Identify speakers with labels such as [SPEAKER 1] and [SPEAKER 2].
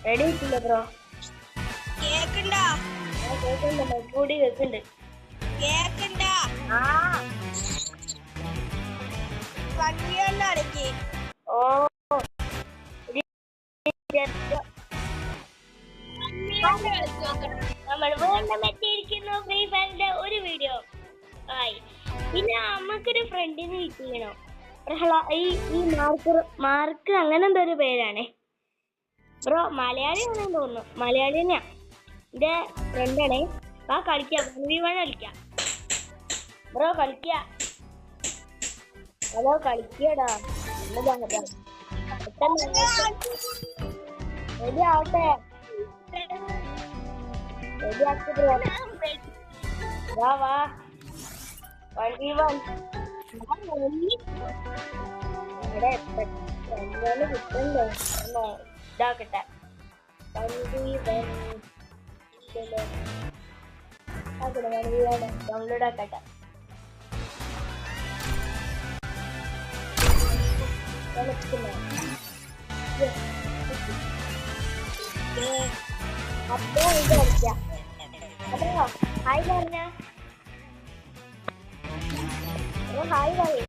[SPEAKER 1] Ready ആയിട്ടില്ല bro?
[SPEAKER 2] കേക്കണ്ടാ?
[SPEAKER 1] കേൾക്കണ്ട, മൈക്കൂടി കേൾക്കുന്നുണ്ട്.
[SPEAKER 2] കേക്കണ്ടാ?
[SPEAKER 1] ആ
[SPEAKER 2] വണ്ടിയൊന്നാണെങ്കിൽ
[SPEAKER 1] ഓ നമ്മൾ വീണ്ടും എത്തിയിരിക്കുന്നു ഫ്രീ ഫയറിന്റെ ഒരു വീഡിയോ ആയി. പിന്നെ നമുക്കൊരു ഫ്രണ്ടിന് കിട്ടിയണോ ഈ മാർക്ക് അങ്ങനെ എന്തോ ഒരു പേരാണേ ബ്രോ. മലയാളി ആണെന്ന് തോന്നുന്നു. മലയാളി തന്നെയാ. എന്റെ ഫ്രണ്ടാണേ. ആ കളിക്കാം, 1v1 കളിക്കാം ബ്രോ. കളിക്കാം. അതോ കളിക്കടാ. റെഡി ആവട്ടെ. റെഡി ആക്കി ബ്രോ. വാ വാ, 1v1. ഇവിടെ ഫ്രണ്ടിന് കിട്ടണ്ടേ? ഇതാക്കട്ടെ. 1v1 ഡൗൺലോഡ് ആക്കട്ടെ. അപ്പോ ഇത് കളിക്കാം. അതോ ഹായ് പറഞ്ഞ ഹായ് പറയും.